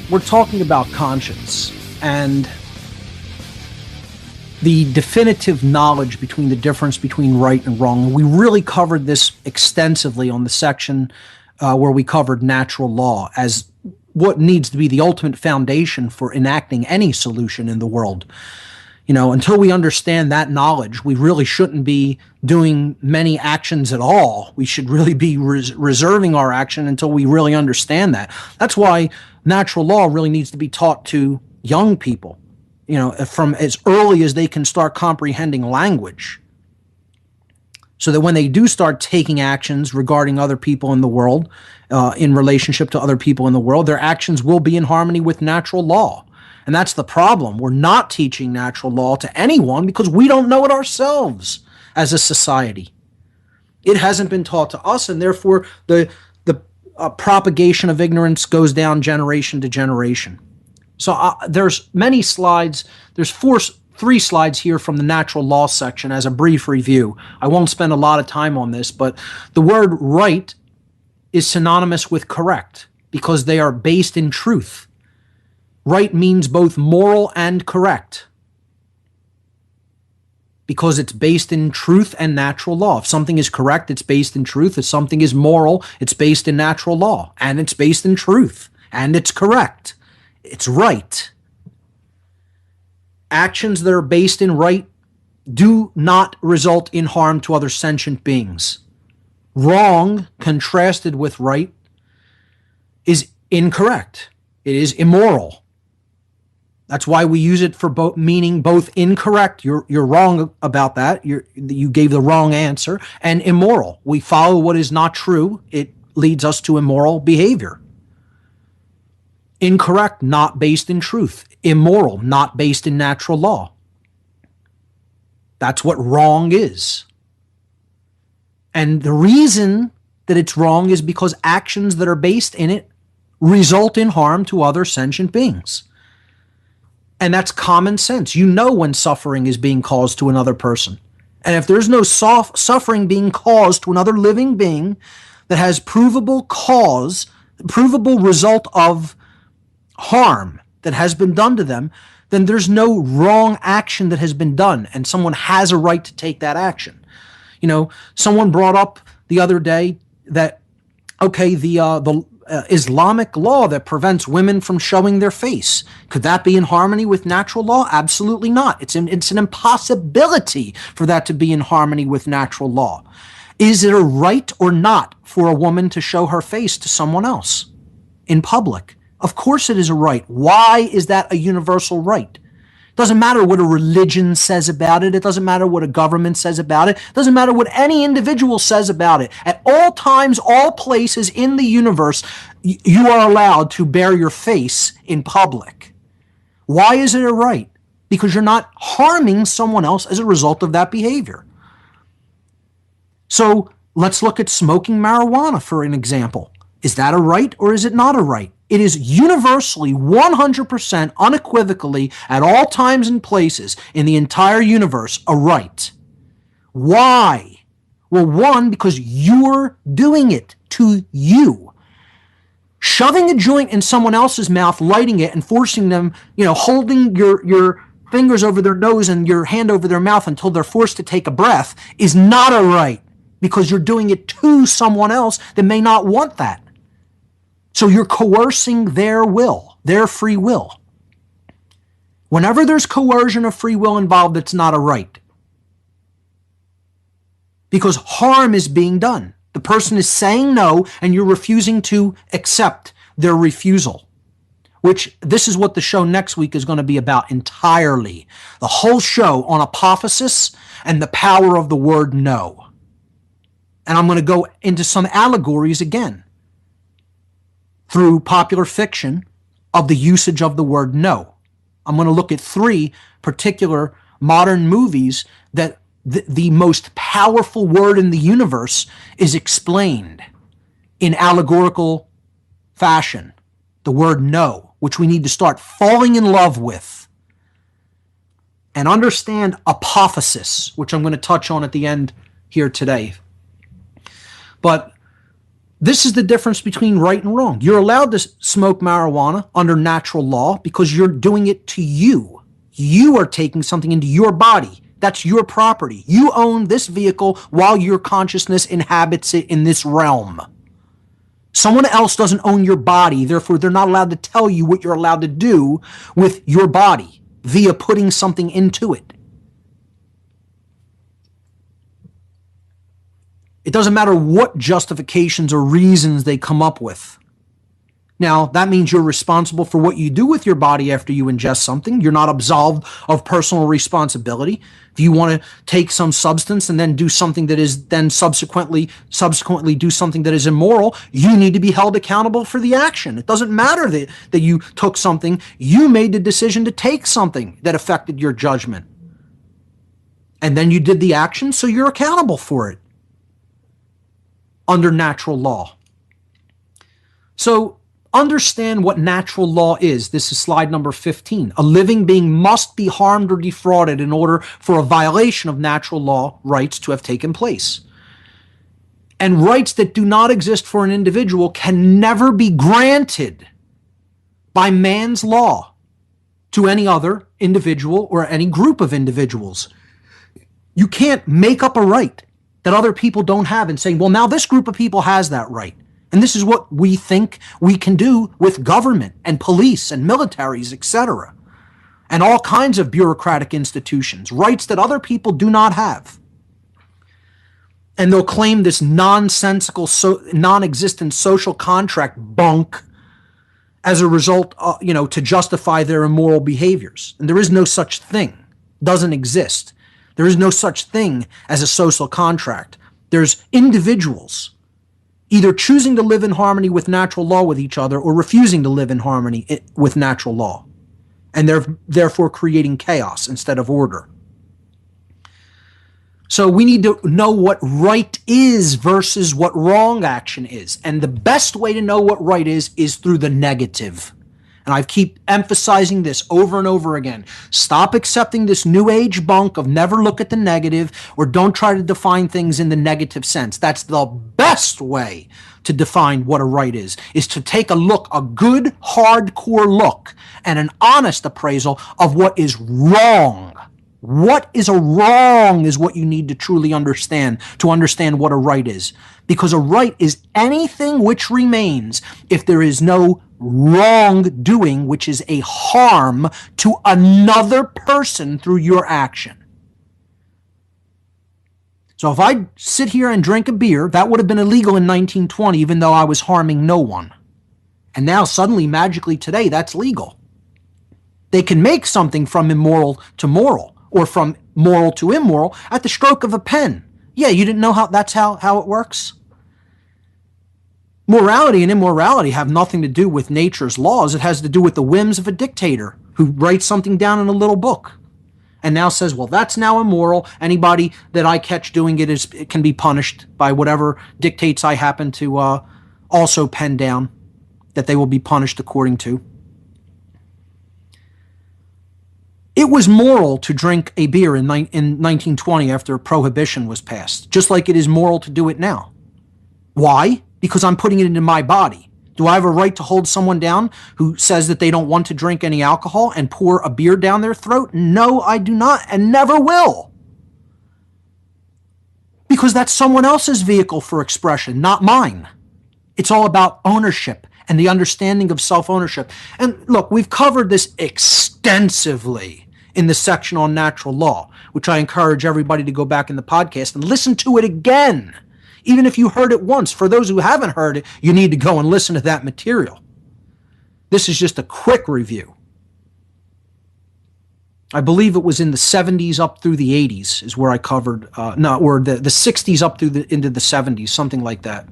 we're talking about conscience and the definitive knowledge between the difference between right and wrong. We really covered this extensively on the section where we covered natural law as what needs to be the ultimate foundation for enacting any solution in the world. You know, until we understand that knowledge, we really shouldn't be doing many actions at all. We should really be reserving our action until we really understand that. That's why natural law really needs to be taught to young people, you know, from as early as they can start comprehending language, so that when they do start taking actions regarding other people in the world, in relationship to other people in the world, their actions will be in harmony with natural law. And that's the problem. We're not teaching natural law to anyone because we don't know it ourselves as a society. It hasn't been taught to us, and therefore the propagation of ignorance goes down generation to generation. So there's many slides. There's three slides here from the natural law section as a brief review. I won't spend a lot of time on this, but the word right is synonymous with correct because they are based in truth. Right means both moral and correct because it's based in truth and natural law. If something is correct, it's based in truth. If something is moral, it's based in natural law, and it's based in truth, and it's correct. It's right. Actions that are based in right do not result in harm to other sentient beings. Wrong, contrasted with right, is incorrect. It is immoral. That's why we use it for meaning both incorrect, you're wrong about that, you gave the wrong answer, and immoral. We follow what is not true. It leads us to immoral behavior. Incorrect, not based in truth. Immoral, not based in natural law. That's what wrong is. And the reason that it's wrong is because actions that are based in it result in harm to other sentient beings. And that's common sense. You know when suffering is being caused to another person. And if there's no suffering being caused to another living being that has provable result of harm that has been done to them, then there's no wrong action that has been done, and someone has a right to take that action. You know, someone brought up the other day that, okay, the Islamic law that prevents women from showing their face, could that be in harmony with natural law? Absolutely not. It's an impossibility for that to be in harmony with natural law. Is it a right or not for a woman to show her face to someone else in public? Of course it is a right. Why is that a universal right? It doesn't matter what a religion says about it. It doesn't matter what a government says about it. It doesn't matter what any individual says about it. At all times, all places in the universe, you are allowed to bare your face in public. Why is it a right? Because you're not harming someone else as a result of that behavior. So let's look at smoking marijuana for an example. Is that a right or is it not a right? It is universally, 100%, unequivocally, at all times and places in the entire universe, a right. Why? Well, one, because you're doing it to you. Shoving a joint in someone else's mouth, lighting it, and forcing them, holding your fingers over their nose and your hand over their mouth until they're forced to take a breath is not a right, because you're doing it to someone else that may not want that. So you're coercing their will, their free will. Whenever there's coercion of free will involved, it's not a right. Because harm is being done. The person is saying no, and you're refusing to accept their refusal. Which, this is what the show next week is going to be about entirely. The whole show on apophasis and the power of the word no. And I'm going to go into some allegories again, through popular fiction, of the usage of the word no. I'm going to look at 3 particular modern movies that the most powerful word in the universe is explained in allegorical fashion. The word no, which we need to start falling in love with. And understand apophasis, which I'm going to touch on at the end here today. But This is the difference between right and wrong. You're allowed to smoke marijuana under natural law because you're doing it to you. You are taking something into your body. That's your property. You own this vehicle while your consciousness inhabits it in this realm. Someone else doesn't own your body, therefore they're not allowed to tell you what you're allowed to do with your body via putting something into it. It doesn't matter what justifications or reasons they come up with. Now, that means you're responsible for what you do with your body after you ingest something. You're not absolved of personal responsibility. If you want to take some substance and then do something that is then subsequently do something that is immoral, you need to be held accountable for the action. It doesn't matter that you took something. You made the decision to take something that affected your judgment. And then you did the action, so you're accountable for it under natural law. So, understand what natural law is. This is slide number 15. A living being must be harmed or defrauded in order for a violation of natural law rights to have taken place. And rights that do not exist for an individual can never be granted by man's law to any other individual or any group of individuals. You can't make up a right that other people don't have and say, well, now this group of people has that right. And this is what we think we can do with government and police and militaries, etc. And all kinds of bureaucratic institutions, rights that other people do not have. And they'll claim this nonsensical, non-existent social contract bunk as a result, to justify their immoral behaviors. And there is no such thing. Doesn't exist. There is no such thing as a social contract. There's individuals either choosing to live in harmony with natural law with each other or refusing to live in harmony with natural law, and therefore creating chaos instead of order. So we need to know what right is versus what wrong action is. And the best way to know what right is through the negative. And I keep emphasizing this over and over again. Stop accepting this new age bunk of never look at the negative or don't try to define things in the negative sense. That's the best way to define what a right is to take a look, a good hardcore look and an honest appraisal of what is wrong. What is a wrong is what you need to truly understand to understand what a right is. Because a right is anything which remains if there is no wrongdoing, which is a harm to another person through your action. So if I sit here and drink a beer, that would have been illegal in 1920, even though I was harming no one. And now suddenly, magically today, that's legal. They can make something from immoral to moral, or from moral to immoral at the stroke of a pen. Yeah, you didn't know that's how it works? Morality and immorality have nothing to do with nature's laws. It has to do with the whims of a dictator who writes something down in a little book and now says, well, that's now immoral. Anybody that I catch doing it can be punished by whatever dictates I happen to also pen down that they will be punished according to. It was moral to drink a beer in 1920 after prohibition was passed, just like it is moral to do it now. Why? Because I'm putting it into my body. Do I have a right to hold someone down who says that they don't want to drink any alcohol and pour a beer down their throat? No, I do not, and never will. Because that's someone else's vehicle for expression, not mine. It's all about ownership and the understanding of self-ownership. And look, we've covered this extensively in the section on natural law, which I encourage everybody to go back in the podcast and listen to it again. Even if you heard it once, for those who haven't heard it, you need to go and listen to that material. This is just a quick review. I believe it was in the 70s up through the 80s is where I covered, or the 60s up through into the 70s, something like that,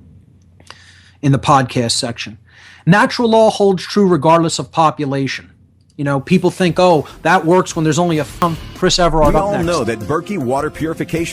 in the podcast section. Natural law holds true regardless of population. You know, people think, oh, that works when there's only Chris Everard up next. We all know that Berkey Water Purification